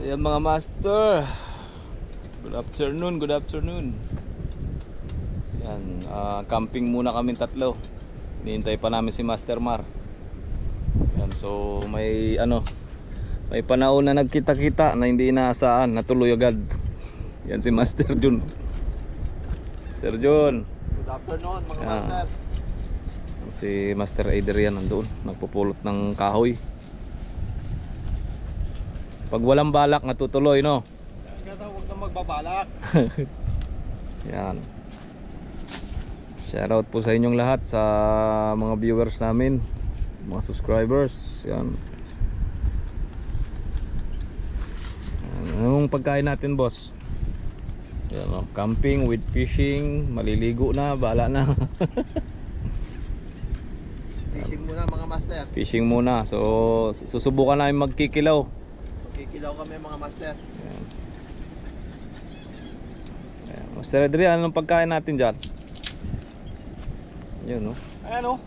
Ayan mga master. Good afternoon, good afternoon. Yan, camping muna kami tatlo. Hinihintay pa namin si Master Mar. Yan, so may may panahon na nagkita-kita na hindi inaasahan, natuloy agad. Yan si Master Jun. Sir Jun. Good afternoon mga master. Si Master Adrian nandoon, nagpupulot ng kahoy. Pag walang balak natutuloy, no? Kaya huwag na magbabalak. Yan. Shoutout po sa inyong lahat, sa mga viewers namin, mga subscribers. Yan. Anong pagkain natin, boss? Yan, no? Camping with fishing, maliligo na, bahala na. Fishing muna mga master. Fishing muna. So susubukan namin magkikilaw. Kikilaw kami mga master. Yan. Yan. Master Adrian, anong pagkain natin dyan? Yun, no? Ayan o.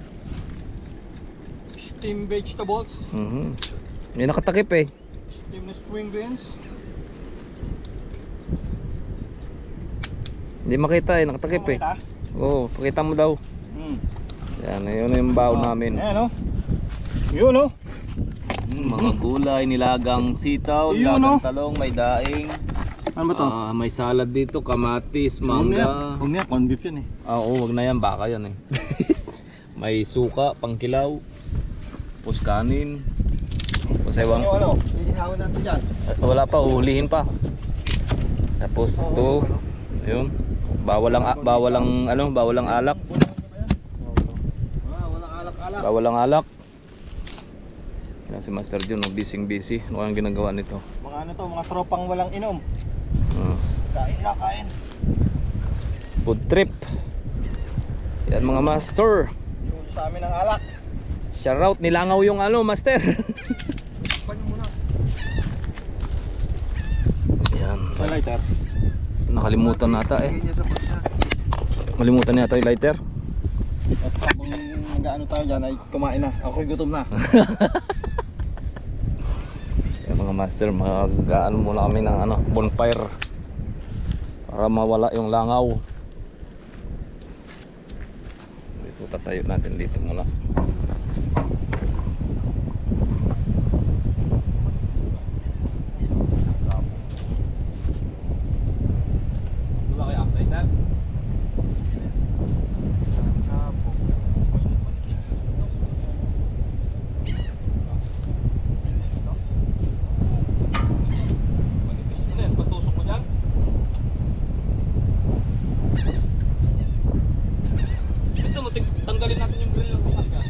Steamed vegetables. May nakatakip eh. Steamed na string beans. Hindi makita eh, nakatakip eh. Oo, pakita mo daw. Yan, yun yung baon namin. Ayan o. Yun o. Mga gulay, nilagang sitaw, Yun, nilagang no? talong, may daing. Ano ba to? May salad dito, kamatis, mangga. Huwag niya, corn beef yan eh. Oo, wag na yan, baka yan eh. May suka, pangkilaw, puskanin. Pasewang. Ano ano? Hihawin natin dyan. Wala pa, uhulihin pa. Tapos ito, yun. Bawal ang alak. Walang alak-alak. Bawal ang alak. Yan si Master Jun, busy. Ano ang ginagawa nito? Mga ano to, mga tropang walang inom. Kain na, kain. Food trip. Yan mga master. Yung sa amin ang alak. Shoutout, nilangaw yung master. Panyo muna. Yan. Sa lighter. Nakalimutan nata eh. Nakalimutan nata yung lighter. At habang nag-ano tayo dyan ay kumain na. Ako'y gutom na. Yan mga master, mag-ano muna kami ng bonfire para mawala yung langaw. Dito tatayo natin dito muna. Wala kayo update na? Patusok mo dyan? Gusto mo tanggalin natin yung grill ng bukas ka?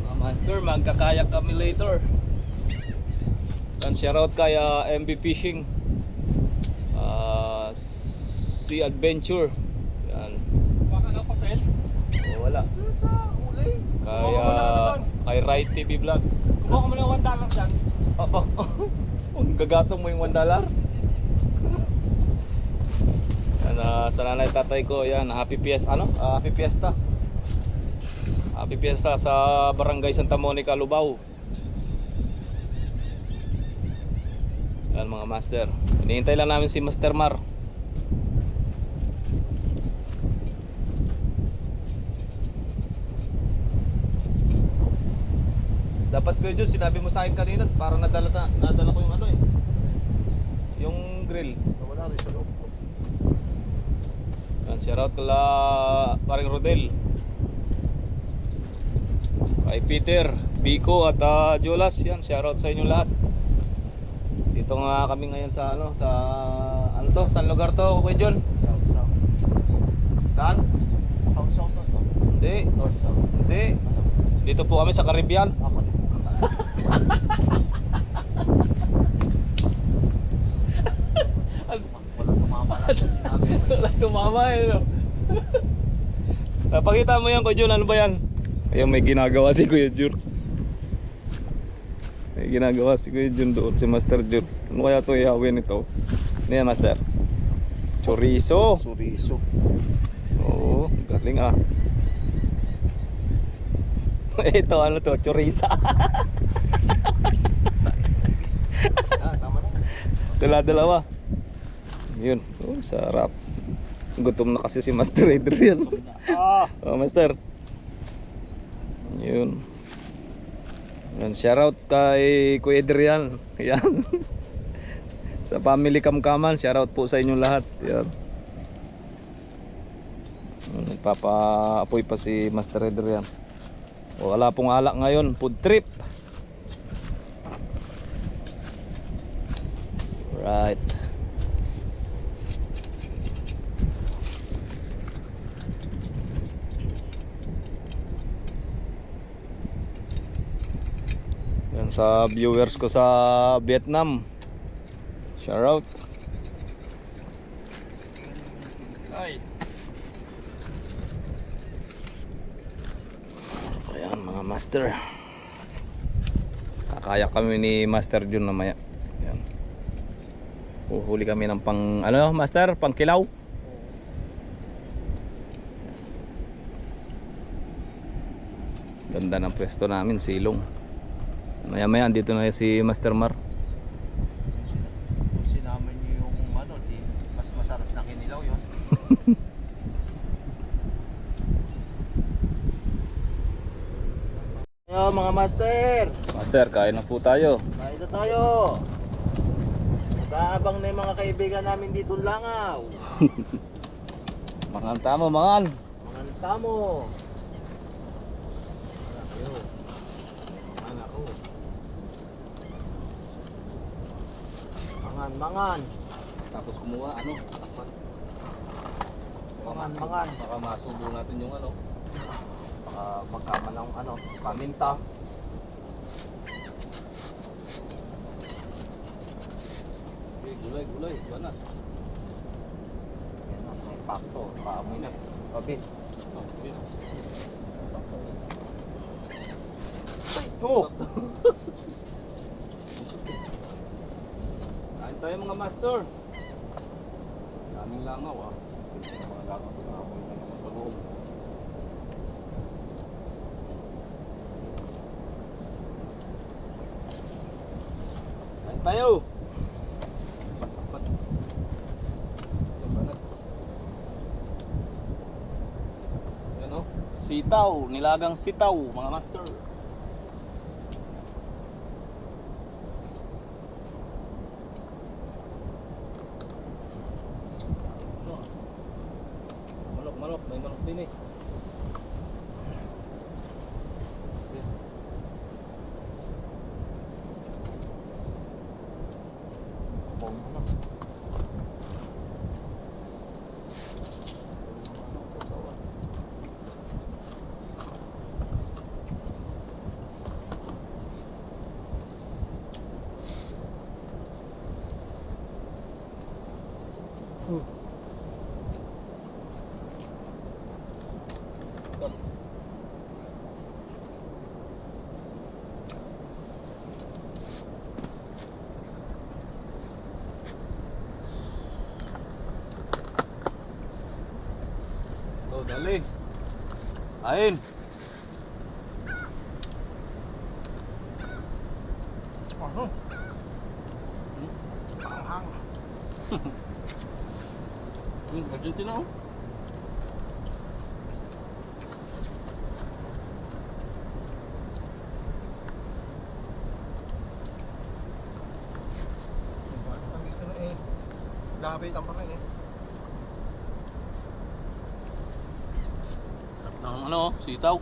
Mga master, magkakayak kami later. And shoutout kay MB Fishing, Sea Adventure. Yan. Baka na papel? Wala. Kay Right TV Vlog. Kumuha ko mo ng $1 dyan. Gagatong mo yung $1. Yan, sa nanay tatay ko, yan, happy fiesta, happy fiesta. Happy fiesta sa Barangay Santa Monica, Lubao. Yan mga master. Hinihintay lang namin si Master Mar. Dapat ko yun, sinabi mo sa akin kanina, parang nadala ko yung yung grill. Wala rin sa loob. Yan, shoutout kala paring Rodel, kay Peter, Biko at Jolas. Yan, shoutout sa inyo lahat. Dito nga kami ngayon sa saan lugar to, Kuya John? South. Saan? South. Hindi. North. Hindi. Dito po kami sa Caribbean. Ako din. Walang tumama lang sa sinabi. Wala tumama eh, no? Pakita mo yan, Kuya John, ano ba yan? Ayun, may ginagawa si Kuya John. May ginagawa si Kuya John doon, si Master John. Ano kaya ito ihawin ito? Ano yan, Master? Chorizo. Chorizo. Oo, galing ah. Ito ano to, choriza. Tama na. Dala-dalawa. Yun, oh, sarap. Gutom na kasi si Master Adrian. Oh, Master. Yun. Yan, shoutout kay Kuya Adrian. Yan. Sa family Kamkaman, shoutout po sa inyong lahat. Yan. Nagpapa-apoy pa si Master Adrian. O, wala pong alak ngayon, food trip. Right. Yan sa viewers ko sa Vietnam. Shout out. Ay. Ayan mga master. Kakaya kami ni Master Jun namaya. Ayan. Uhuli kami ng pang ano master, pang kilaw. Ganda ng pwesto namin, silong. Maya maya dito na si Master Mar. Sinama niyo yung ano, mas masarap na kinilaw yun. Yo mga master, Master, kain na po tayo. kain na tayo. Nag-aabang na yung mga kaibigan namin dito Langaw. Mangan tamo, mangan. Mga tamo. Ayo. Mangan ako. Mangan. Tapos kumuha ano? Mangan. Baka masubo natin yung ano. Magkama ng ano, paminta. Gulay, banat. Yan o, may pakto. Paamoy na. Pabi. Ay, oh! Kain tayo mga master. Daming langaw ah. Mga langaw na amoy na naman sa loob. Kain tayo. Yan o. Sitaw, nilagang sitaw mga master. Manok, may manok din eh. Bong ano. Oh, dali. Kain. Ano? Hanghang. Argentina oh. Lapit ang pangin eh. Ng ano, sitaw.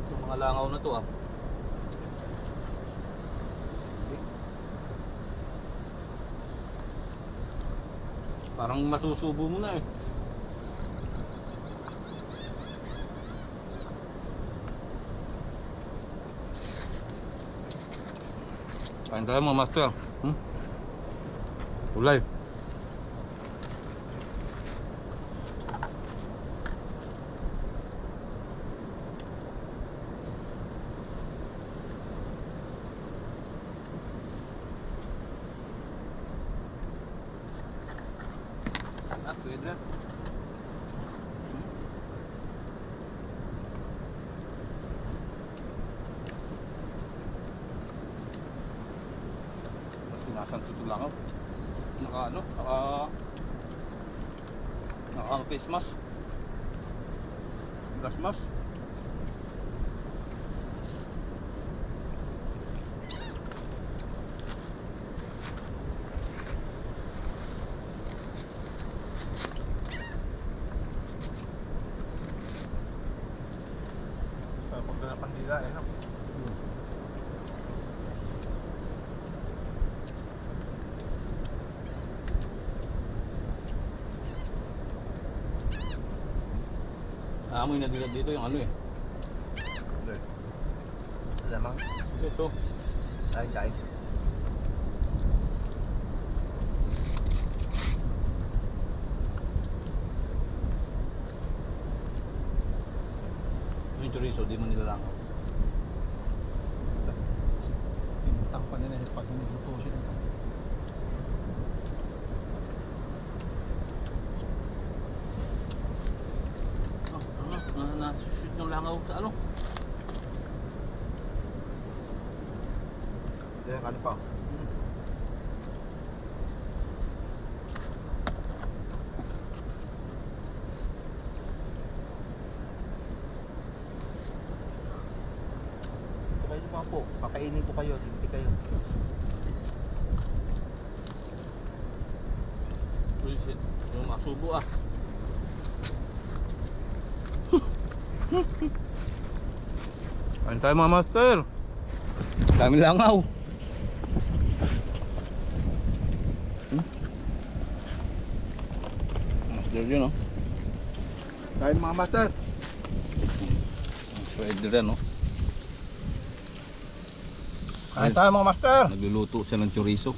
Itong mga langaw na to ah. Parang masusubo mo na eh. Kain tayo mga master. Ulay. Adrian. Sinasanto lang ako. Naka face mask. Gas mask. Pagdala pandila eh. No? Amoy na dito yung ano eh. Hindi. Lamang. Ito. Ay, ay. Yung chorizo, di mo nilalangaw. Pintang pa nila pag nagluto siya nito. Nasushoot yung langaw sa ano. Yan, ano pa? Ito kayo mga po. Kakainin ko kayo. Hindi kayo. Bullshit. Yung masubo ah. Kain tayo mga master. Dami langaw. Master yun oh. Kain mga master. Master rin oh. Kain tayo mga master. Nagluluto siya ng chorizo.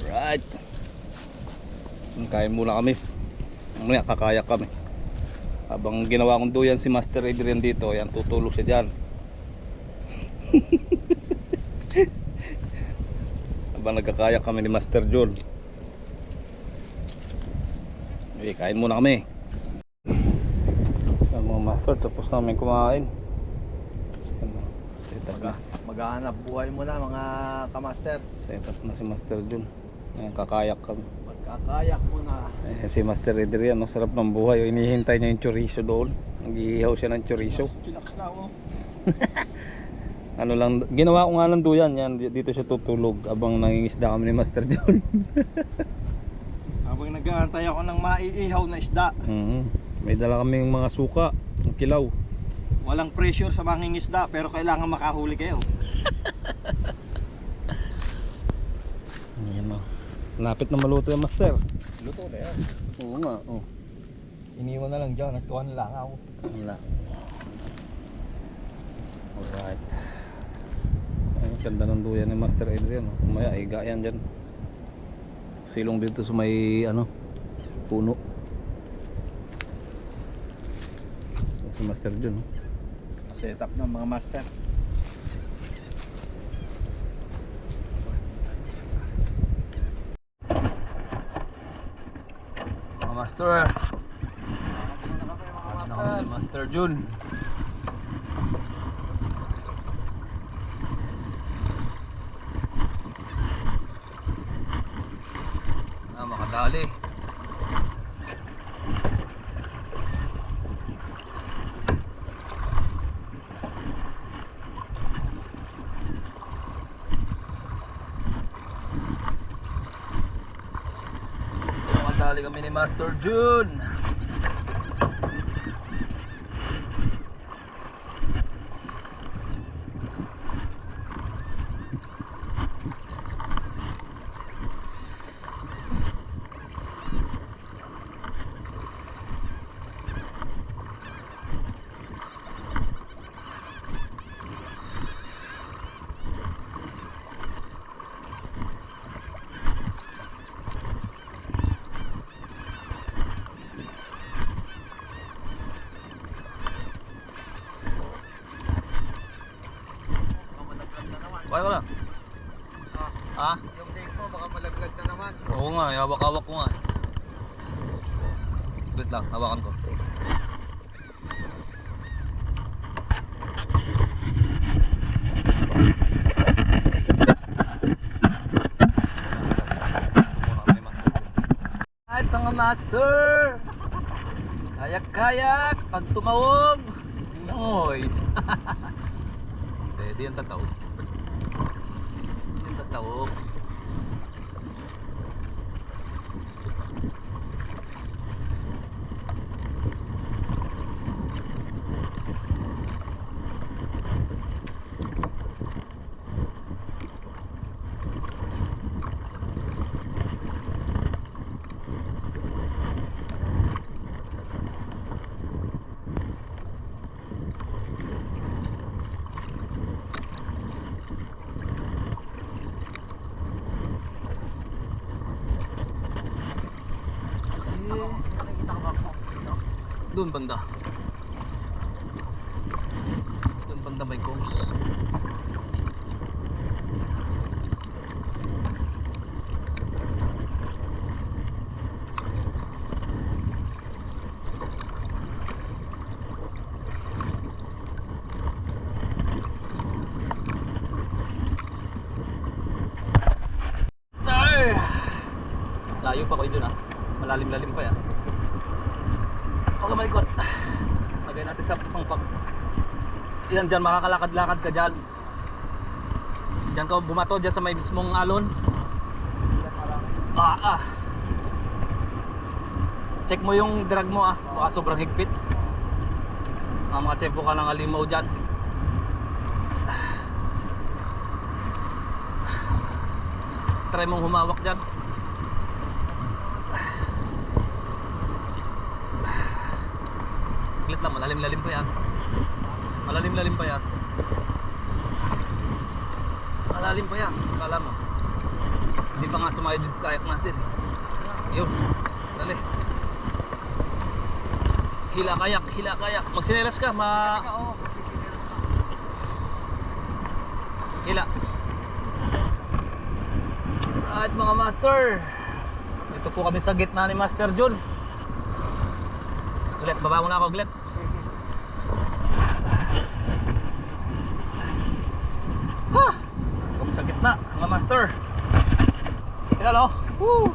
Right. Kain muna kami. Mamaya kakayak kami. Habang ginawa kong duyan si Master Adrian dito, ayan tutulog siya dyan. Habang nagkakayak kami ni Master John. Okay, kain muna kami. Ayan, mga master, tapos namin kumain. Setup na. Maghahanap buhay muna mga kamaster. Setup na si Master John. Ayan, kakayak kami. Magkakayak muna. Eh, si Master Adrian, no, sarap ng buhay. O, inihintay niya yung chorizo doon. Nag-iihaw siya ng chorizo. Chillax na ako. Ano lang, ginawa ko nga ng duyan. Yan, dito siya tutulog abang nangingisda kami ni Master John. Habang nag-aantay ako ng maiihaw na isda. May dala kaming mga suka, ng kilaw. Walang pressure sa mangingisda pero kailangan makahuli kayo. Ayan o. Lapit na maluto yung Master. Luto na yan. Oo nga, oh. Iniwan na lang dyan, nagtuhan na lang ako. Wala. Alright. Ay, ganda ng duyan ni Master Adrian. Oh. Kumaya, higa yan dyan. Silong dito sa may, ano, puno. Yan si Master John. Oh. Setup ng mga master. Mga Master. Ano kami ni Master John. Makadali. Makadali kami ni Master John. Kuha ko lang. Ha? Yung leg mo, baka malaglag na naman. Oo nga, hawak-hawak ko nga. Wait lang, hawakan ko. At mga master, kayak-kayak, pag tumawag, langoy. Pwede yung tataw. Yung tataw. Doon banda. Doon banda may combs. Ay! Layo pa ko dun ah. Malalim-lalim pa yan. Huwag ka malikot. Lagay natin sa pangpag. Yan dyan, makakalakad-lakad ka dyan. Dyan ka bumato dyan sa may mismong alon. Check mo yung drag mo ah. Baka sobrang higpit. Makatsempo ka ng alimaw dyan. Try mong humawak dyan. Saglit lang, malalim-lalim pa yan. Malalim-lalim pa yan. Malalim pa yan, akala mo. Hindi pa nga sumayod yung kayak natin. Yun, dali. Hila kayak, hila kayak. Magsinelas ka, hila. At mga master, ito po kami sa gitna ni Master John. Glet, baba mo na ako, Glet. Ha! Kami sa gitna, mga master. Yan o. Woo!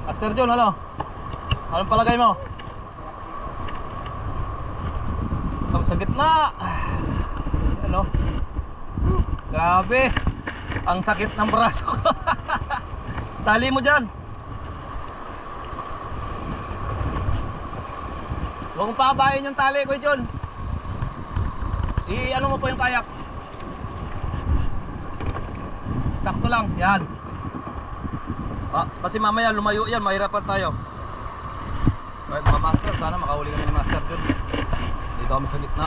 Master John, ano? Anong palagay mo? Kami sa gitna. Yan o. Grabe. Ang sakit ng braso. Tali mo dyan. Huwag mong pabayin yung tali ko dyan. I-ano mo po yung kayak. Sakto lang, yan. Kasi mamaya lumayo yan, mahirapan tayo. Right, mga master, sana makahuli kami ni Master dun. Dito kami sa gitna.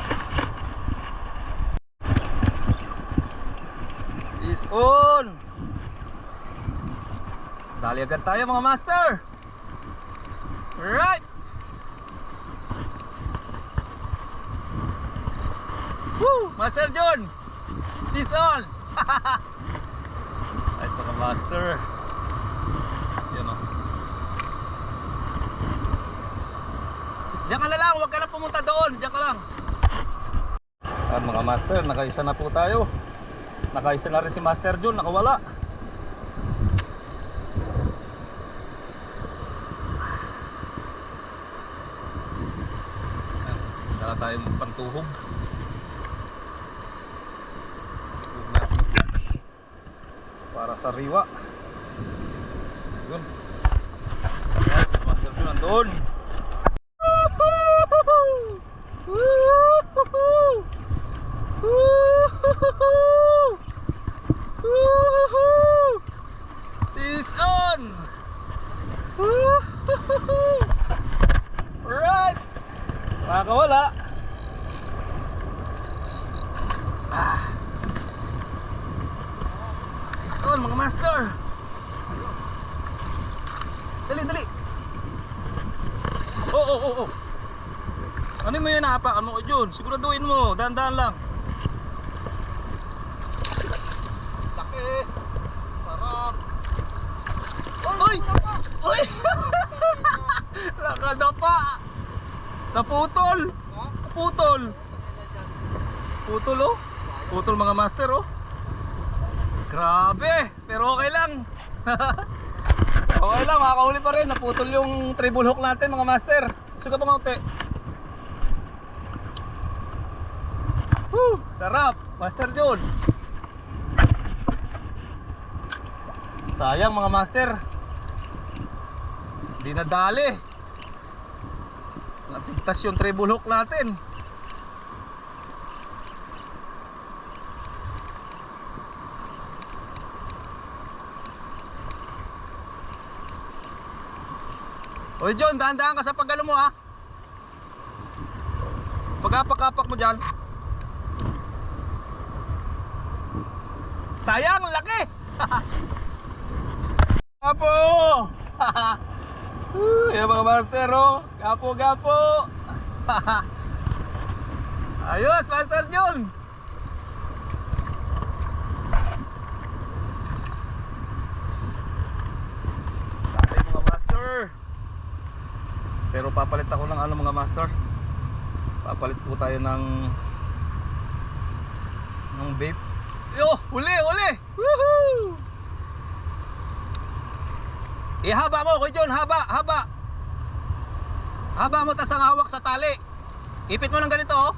Is on. Dali agad tayo mga master. Right. Woo! Master John! Peace on! Ay, mga master. Yan o. Diyan ka na lang, huwag ka na pumunta doon. Diyan ka lang. Yan mga master, nakaisa na po tayo. Nakaisa na rin si Master John, nakawala. Yan, dala tayong pantuhog. Para sa riwa. Yun. Ayan, si Master John nandun. Is on. Right. Makakawala. Is on mga master. Dali, dali. Oh. Ano mo yun, nahapakan mo ko dyan? Siguraduhin mo, dahan-dahan lang. Laki. Uy! Uy! Nakadapa! Naputol! Naputol! Putol oh! Putol mga master oh! Grabe! Pero okay lang! Okay lang, makakahuli pa rin. Naputol yung treble hook natin mga master. Sugat mo kaunti. Woo! Sarap! Master John! Sayang mga master, hindi nadali. Napigtas yung treble hook natin. Oy John, dahan-dahan ka sa pagano mo ha. Pag-apak-apak mo dyan. Sayang, laki. Gapo! Yan mga master oh. Gapo, gapo. Ayos, Master John. Dali mga master. Pero papalit ako ng ano mga master. Papalit po tayo ng vape. Yo, uli, uli. Woohoo! Ihaba mo, Kuya John, haba, haba. Haba mo, tas ang hawak sa tali. Ipit mo ng ganito oh.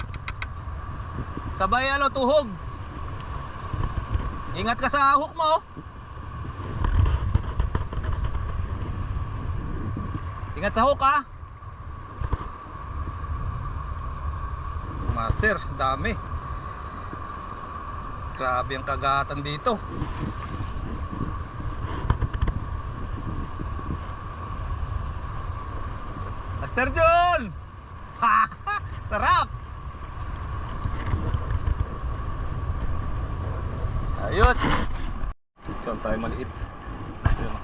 Sabay ano, tuhog. Ingat ka sa hook mo. Ingat sa hook ha. Master, dami. Grabe ang kagatan dito. Master John! Sarap! Ayos! Saan tayo maliit? Ayun.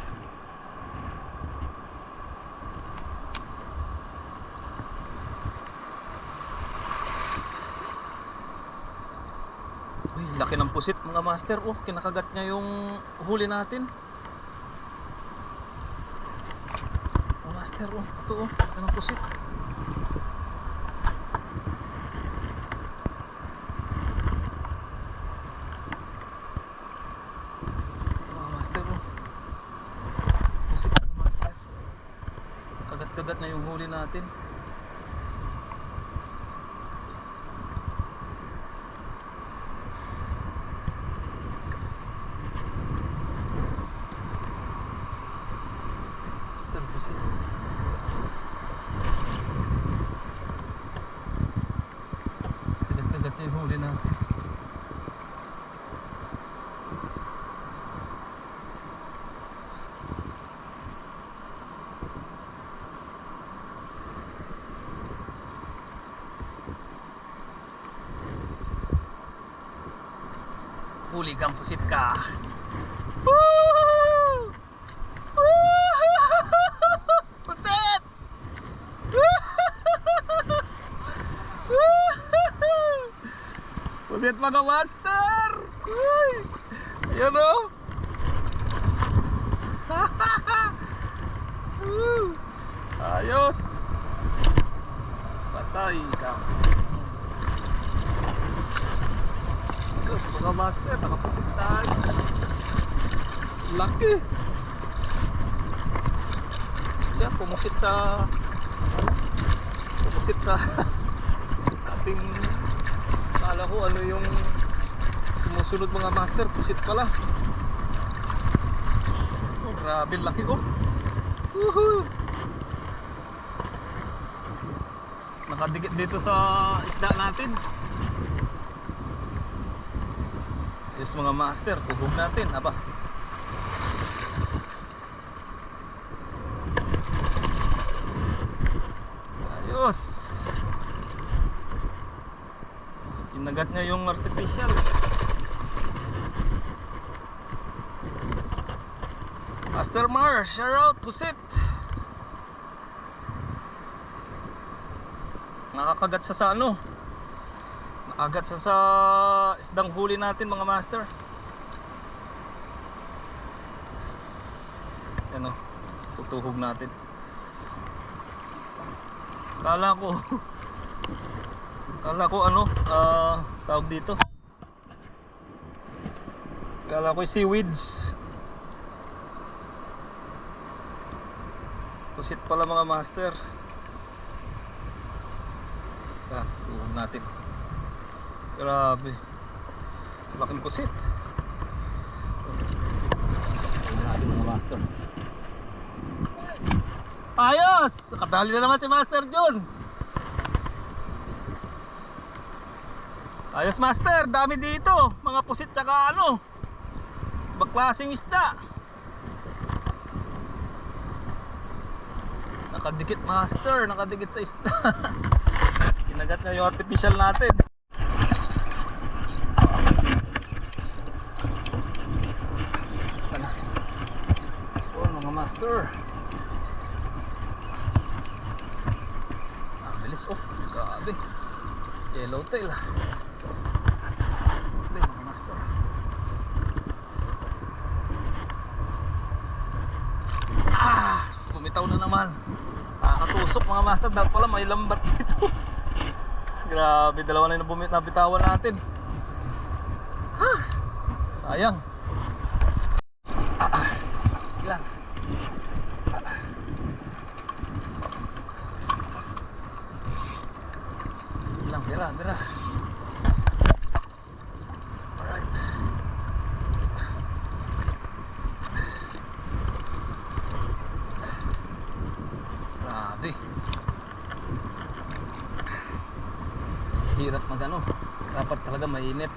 Uy, laki ng pusit mga master. Oh, kinakagat niya yung huli natin. Oh master, oh, ito oh, laki ng pusit. Oh master, oh. Pusit mga master. Kagat-kagat na yung huli natin. Pusit. Kagat-kagat na yung huli natin. Huli kang pusit ka. Woo! Pusit! Pusit mga master! Uy! Ayan o! Ayos! Patay ka! Ayos mga master! Nakapusit tayo! Laki! Yan, pumusit sa ating kala ko ano yung sumusunod mga master, pusit pala. Oh, grabe laki ko. Woohoo! Nakadikit dito sa isda natin. Yes mga master, tuhog natin, aba. Ayos. Inagat niya yung artificial. Master Mar, shout out, pusit. Nakakagat sa ano? Nakagat sa isdang huli natin mga master. ano, tutuhog natin. Kala ko ano, tawag dito, kala ko seaweeds, pusit pala mga master. Tuhog natin. Grabe, laking pusit. Tuhog natin mga master. Ayos! Nakadali na naman si Master John. Ayos master, dami dito. Mga pusit tsaka ano, baklaseng isda. Nakadikit master, nakadikit sa isda. Kinagat niya yung artificial natin. Sana. So mga master, bilis. Oh, grabe. Yellowtail. Ito mga master. Bumitaw na naman. Nakatusok mga master. Dapat pala may lambat dito. Grabe, dalawa na yung nabitawan natin. Sayang. Ilan? Bira. Alright. Grabe. Hirap magano. Dapat talaga mainit.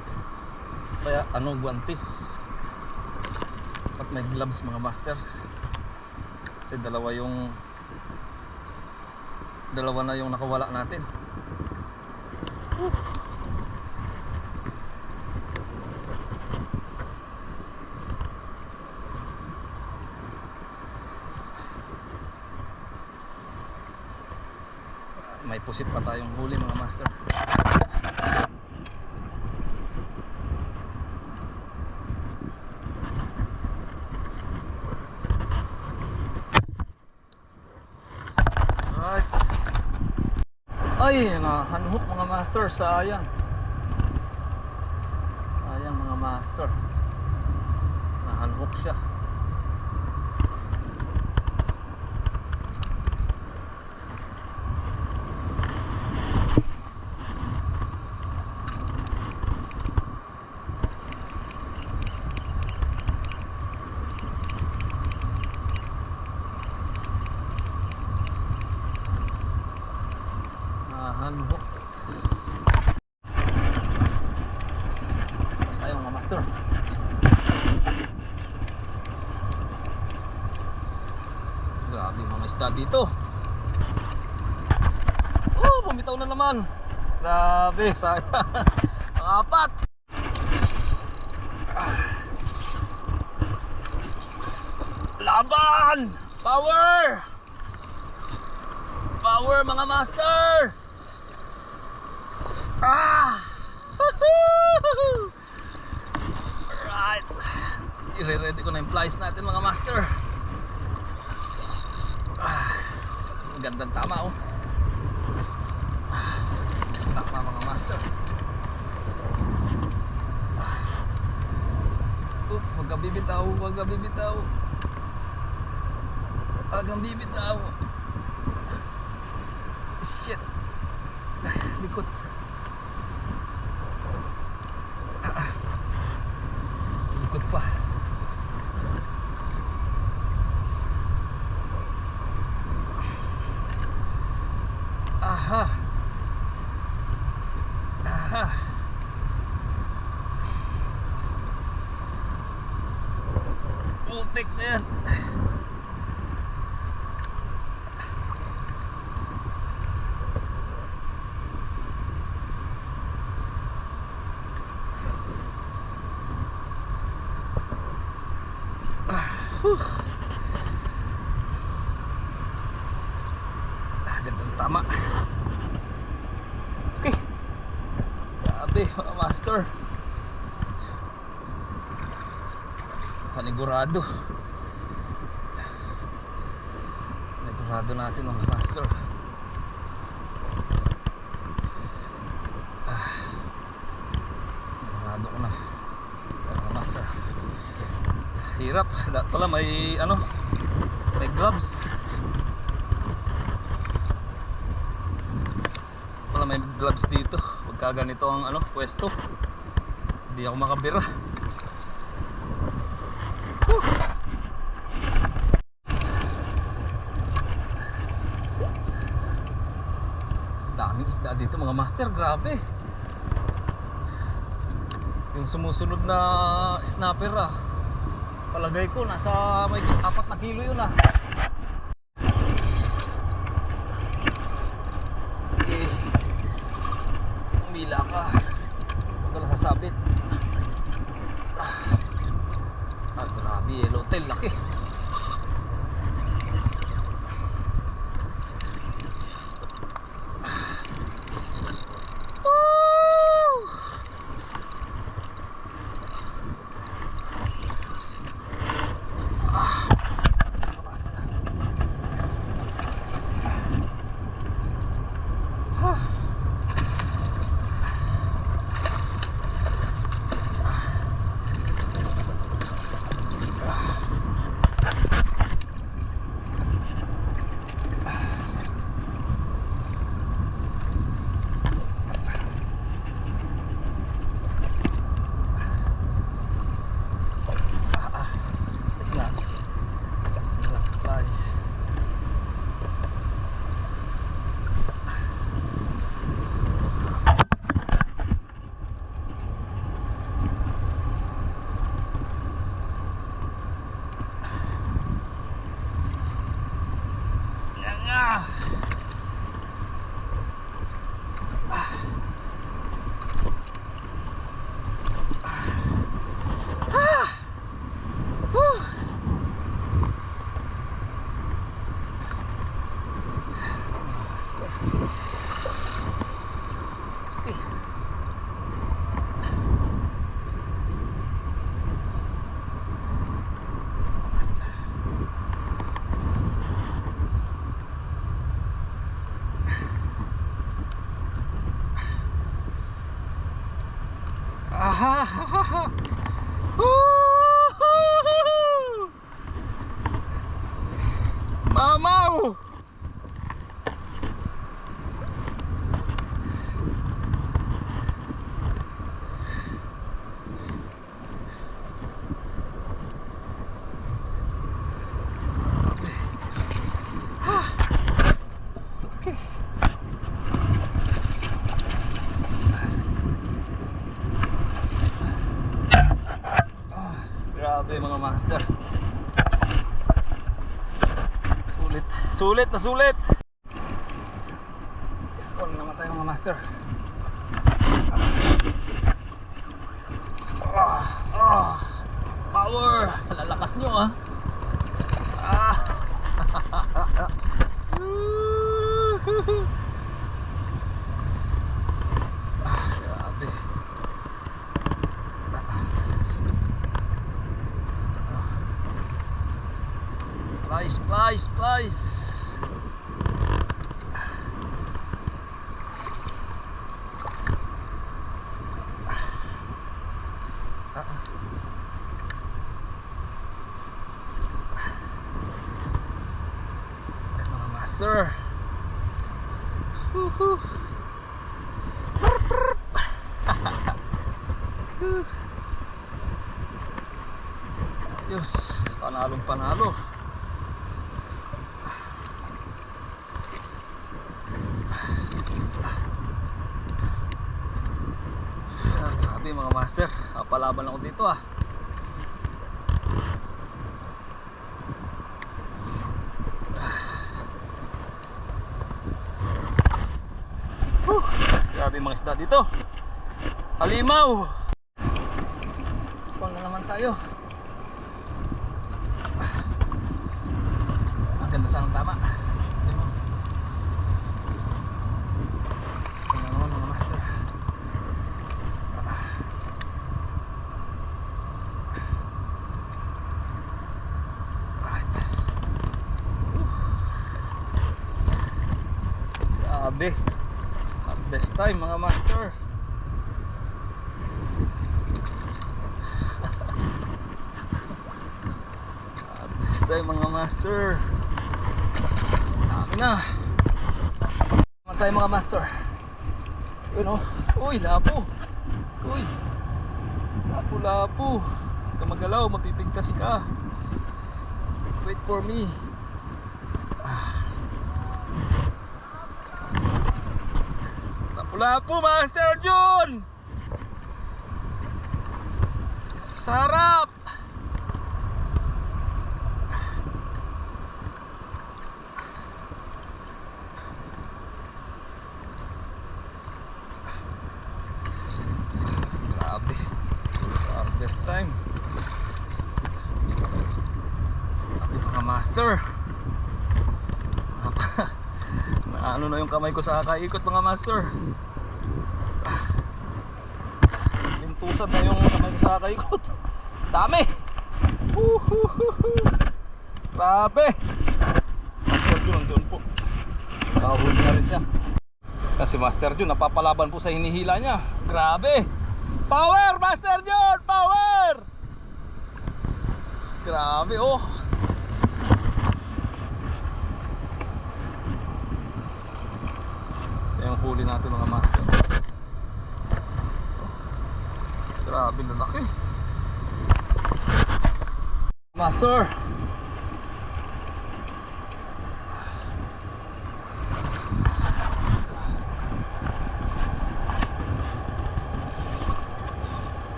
Kaya ano, guantes. Dapat may gloves mga master. Kasi dalawa na yung nakawala natin. May pusit pa tayong huli mga master. Alright. Ay, nahanhook mga master. Sayang mga master. Nahanhook siya. Nahanhook. Saan tayo mga master? Grabe mga isda dito. Oh, bumitaw na naman. Grabe, sayang. Ang apat. Laban! Power! Power mga master! Alright. I-ready ko na yung flies natin mga master. Ang gandang tama oh. Tama mga master. Huwag kang bibitaw. Huwag kang bibitaw. Huwag kang bibitaw. Shit. Likot. Likot pa. Aha. Putik na yan. Gandang tama. Okay. Grabe mga master. Panigurado. Sarado natin mga master. Sarado ko na mga master. Hirap. Dapat pala may ano, may gloves. Wala, may gloves dito. Pagka ganito ang ano, pwesto, hindi ako makabira. Daming isda dito mga master, grabe. Yung sumusunod na snapper palagay ko nasa may 4 na kilo yun Umila ka, huwag ka lang sasabit. Grabe, yellowtail, laki. Mamaw! Grabe mga master. Sulit na sulit. Yes, on naman tayo mga master. Power. Lalakas nyo grabe. Splice. Mga master. Diyos, panalo. Grabe mga master, palaban ako dito Grabe mga isda dito. Halimaw. Spawn na naman tayo. Ang ganda sanang tama. Spawn na naman mga master. Right. Harvest time mga master. Harvest time mga master. Dami na. Naman tayo mga master. Yun o. Uy, lapo. Uy. Lapo. Huwag ka magalaw, mapipigtas ka. Wait for me. Lapo, Master Jun! Sarap! Grabe. Harvest time. Grabe mga master. Ano na yung kamay ko sa kaikot mga master. Lintusan na yung kamay ko sa kaikot. Dami. Grabe. Master Jun nandun po. Nakahuli na rin siya. Kasi Master Jun napapalaban po sa hinihila niya. Grabe. Power Master Jun. Power. Grabe oh. Yung huli natin mga master. Grabe na laki. Master.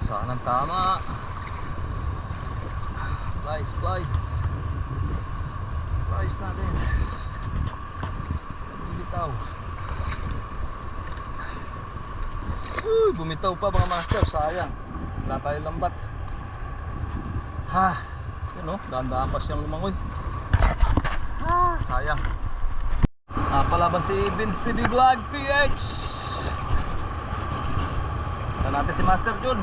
Saan ang tama? Splice natin. Bumitaw. Uy, bumitaw pa mga master, sayang. Wala tayo lambat. Yun o, dahan-dahan pa siyang lumangoy. Sayang. Palaban si Vince TV Vlog PH. Ito natin si Master Jun.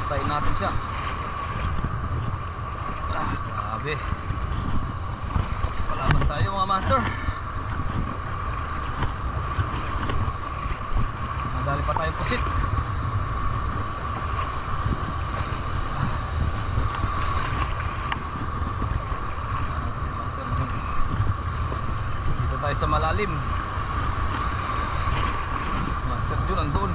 Tayin natin siya. Grabe. Palaban tayo mga master. Madali pa tayong pusit. Si Master Jun. Dito tayo sa malalim. Master Jun andun.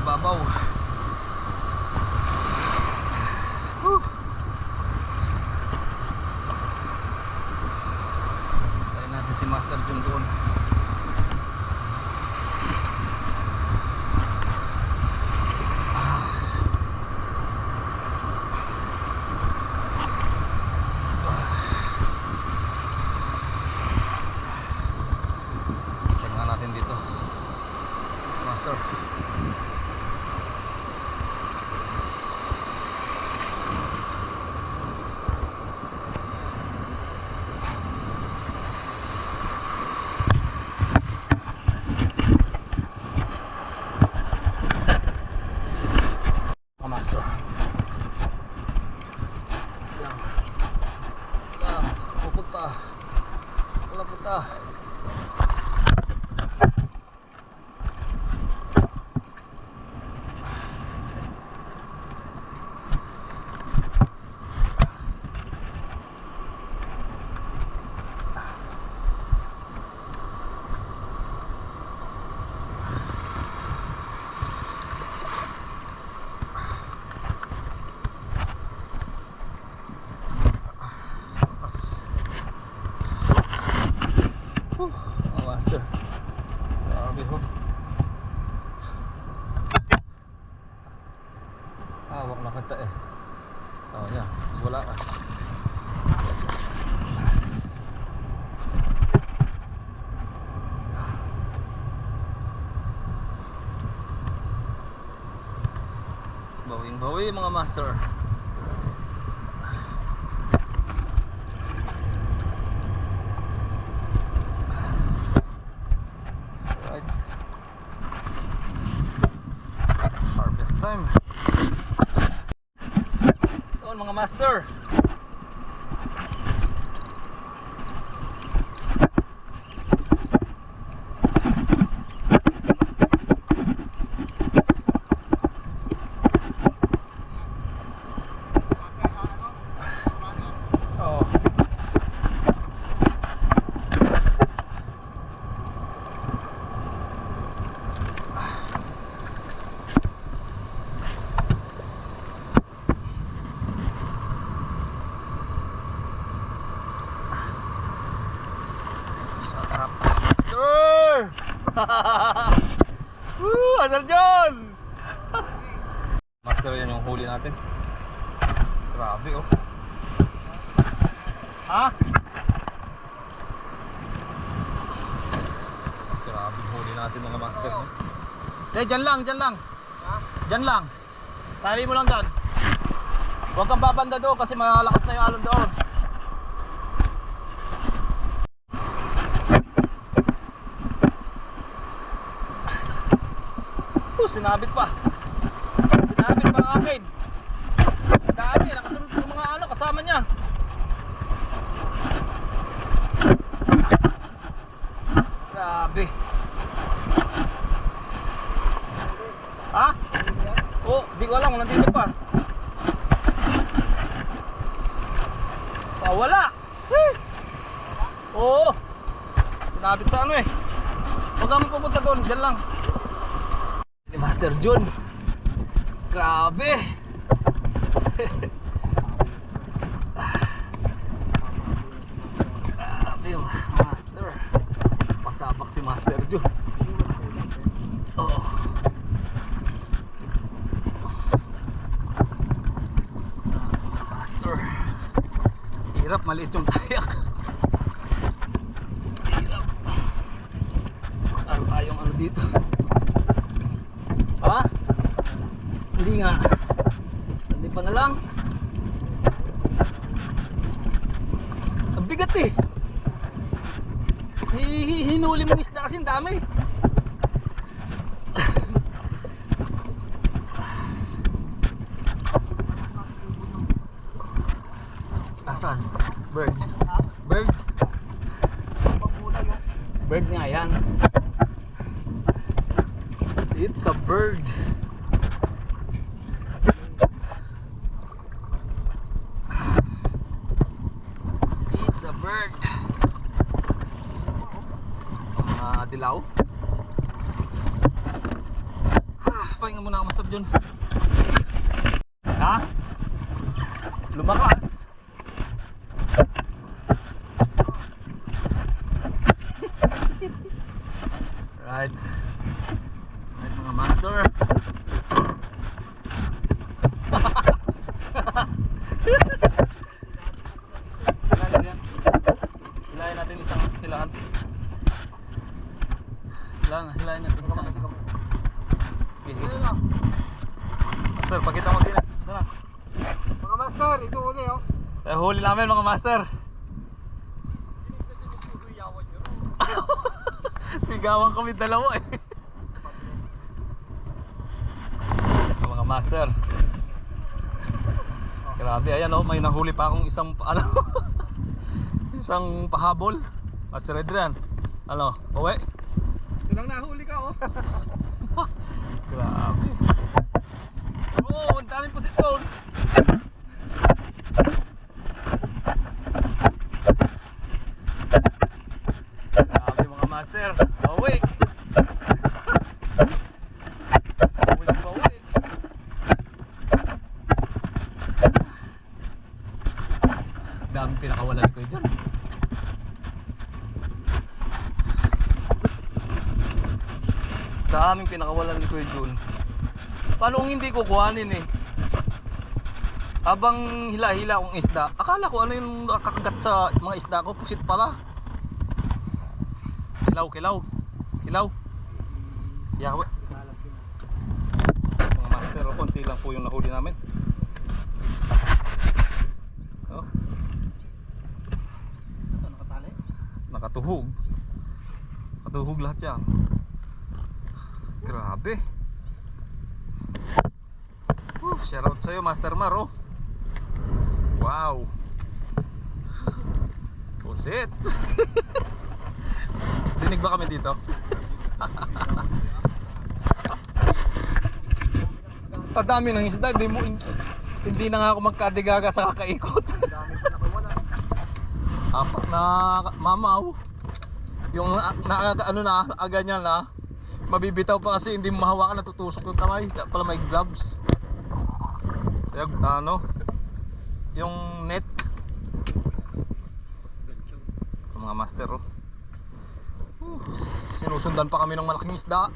Babaw. Stay natin si Master Jun doon. Isang nga natin dito Master. Wala punta. Master. Grabe ho. Hawak na kita eh. Oh yan, wala ka. Bawing bawi mga master. Right. Harvest time. So mga master, woo, Asar John! Master, yan yung huli natin. Grabe oh. Ha? Grabe yung huli natin mga master. Eh, dyan lang, dyan lang. Dyan lang. Tali mo lang dyan. Huwag kang babanda doon kasi malakas na yung alon doon. Sinabit pa. Sinabit pa ang akin. Dami, nakasunod yung mga ano kasama niya. Grabe. Ha? Oh, di ko alam kung nandito pa. Wala. Oo. Sinabit sa ano eh. Huwag kami pupunta doon, dyan lang. Ni Master John. Grabe. Grabe yung Master. Pasabak si Master John. Oh. Master. Hirap, maliit yung kayak. Hirap. Ano tayong ano dito? Ha? Hindi nga. Hindi pa na lang. Ang bigat eh. Hinuli mong isda kasi ang dami. Asan? Bird. Bird. Bird nga yan. It's a bird. It's a bird. Mga dilaw. Pahinga muna ako masab dyan. Ha? Lumakas. Right. Right mga master. Hilahin natin isang hilahan. Hilahin natin isang hilahan. Master, pakita mo din. Sana. Mga master, ito uli oh. Huli namin mga master. Sigawan kami dalawa eh. Mga master. Grabe, ayan oh, may nahuli pa akong isang ano. Isang pahabol. Master Adrian. Ano, uwi? Ito lang nahuli ka oh. Grabe. Oh, ang daming posisyon. Grabe mga master. Uwi. Uwi. Daming pinakawalan ko dyan. Daming pinakawalan ni Kuya Jun. Paano kung hindi ko kuhanin eh? Habang hila-hila akong isda, akala ko ano yung nakakagat sa mga isda ko, pusit pala. Kilaw. Yawe. Mga master, oh, konti lang po yung nahuli namin. Oh, Ito, nakatali. nakatuhog. Nakatuhog lahat yan. Grabe. Shout out sa'yo, Master Mar, oh. Wow. Pusit. Dinig ba kami dito? Padami ng isda, hindi na nga ako magkadigaga sa kakaikot. Dami pa nakawala. Apat na mamaw. Yung ano na, ganyan na. Mabibitaw pa kasi hindi mo mahawakan, natutusok yung kamay. Kaya pala may gloves. Kaya ano, yung net. Mga master, oh. Sinusundan pa kami ng malaking isda.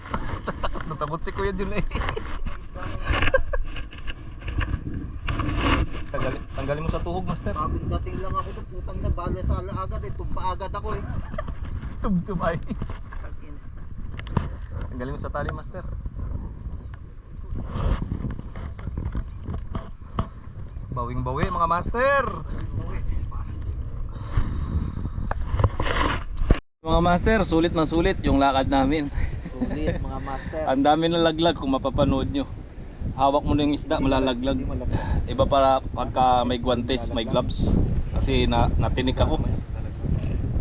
Takot na tabot si Kuya Jun, eh. Tanggalin mo sa tuhog, master. Bagong dating lang ako doon, putang na, bala sa agad eh, tumba agad ako eh. Tumtubay. Tagin. Tanggalin mo sa tali, master. Bawing-bawi, mga master. Mga master, sulit na sulit yung lakad namin. Sulit mga master. Ang dami na laglag kung mapapanood nyo. Hawak mo na yung isda, malalaglag. Hindi malaglag. Iba para pagka may guantes, may gloves. Kasi natinik ako.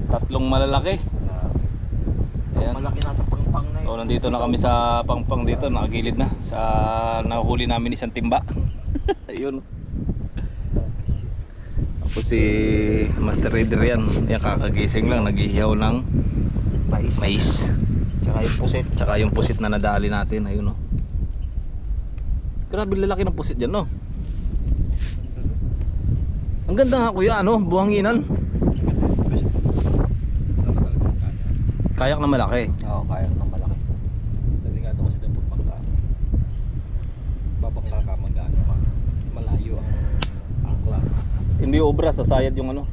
Tatlong malalaki. Ayan. Malaki na sa pangpang na eh. So nandito na kami sa pangpang dito, nakagilid na. Sa nahuli namin isang timba. Ayun. Tapos si Master Raider yan. Yan kakagising lang, naghihiyaw ng mais. Tsaka yung puset. Tsaka yung pusit na nadali natin. Ayun, oh. Grabe lalaki ng pusit dyan, no? Ang ganda nga kuya, ano? Buhanginan. Kayak na malaki. Oo, kaya ng malaki. Delikado kasi doon pagpangka. Babangka ka mag-ano ka. Malayo ang angkla. Hindi obra, sasayad yung ano.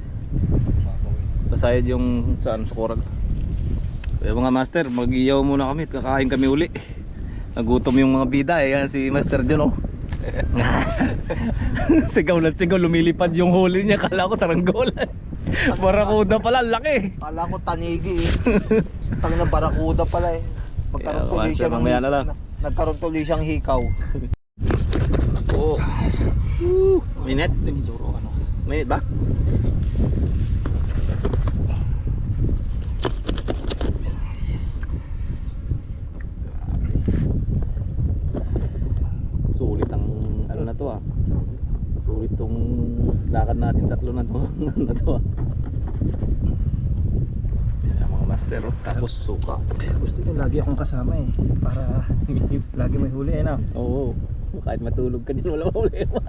Babawin. Sasayad yung saan, sa Korag. Kaya mga master, mag-iyaw muna kami at kakain kami uli. Nagutom yung mga bida eh, yan si Master John, oh. Sigaw na sigaw, lumilipad yung huli niya. Kala ko saranggolan. Barakuda pala, laki. Kala ko tanigi eh. Tang na barakuda pala eh. Magkaroon Yeah, tuloy siya ng mamaya na lang. nagkaroon tuloy siyang hikaw. Oo. Minute? Minute ba? Sulit ang ano na to, ah. Sulit tong lakad natin tatlo na to. Na to, ah. Yan, mga master, oh. Tapos suka. Gusto nyo lagi akong kasama eh. Para lagi may huli eh na. Oo. Kahit matulog ka din, wala problema.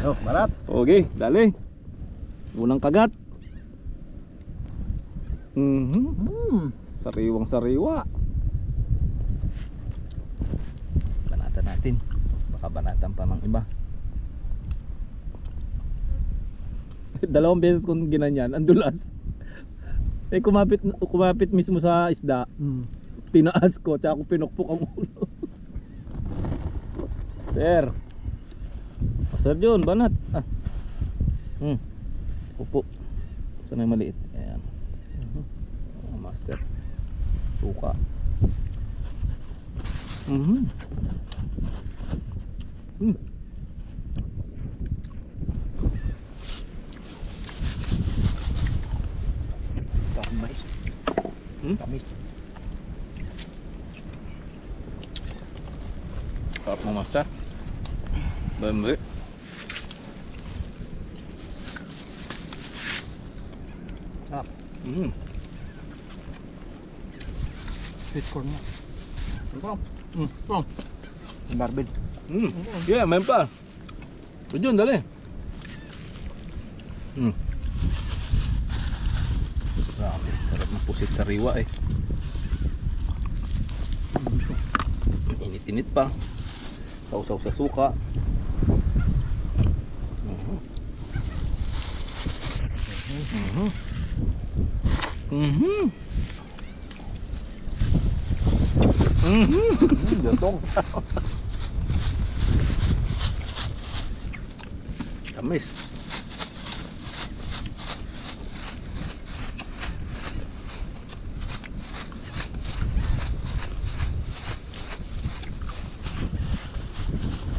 Oh, marat. Okay, dali. Unang kagat. Sariwang sariwa. Banatan natin. Baka banatan pa ng iba. Dalawang beses kong ginanyan, ang dulas. Eh kumapit mismo sa isda. Tinaas ko, tsaka ko pinukpok ang ulo. Master John, banat. Upo. Sana yung maliit. Ayan. Master. Suka. Tamis. Tamis. Sarap mo, master. Bambi. Ah, sweet corn mo. Bang. Barbed. Yeah, main pa. John, dali. Grabe, sarap ng pusit sariwa eh. Init-init pa. Sausaw sa suka. Gatong. Tamis.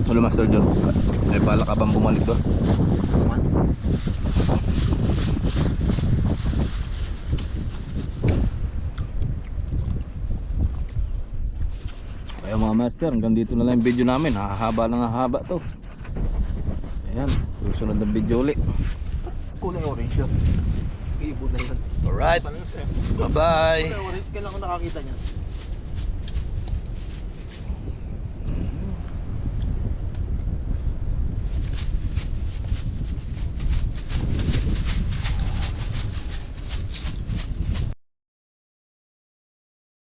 Hello Master John. May bala ka bang bumalik doon? Naman. Kaya mga master, hanggang dito na lang yung video namin. Hahaba na haba to. Ayan, susunod ng video ulit. Kulay orange yun. Ibo na yun. Alright, Palang sir. bye bye. Kulay orange, kailan ko nakakita niya?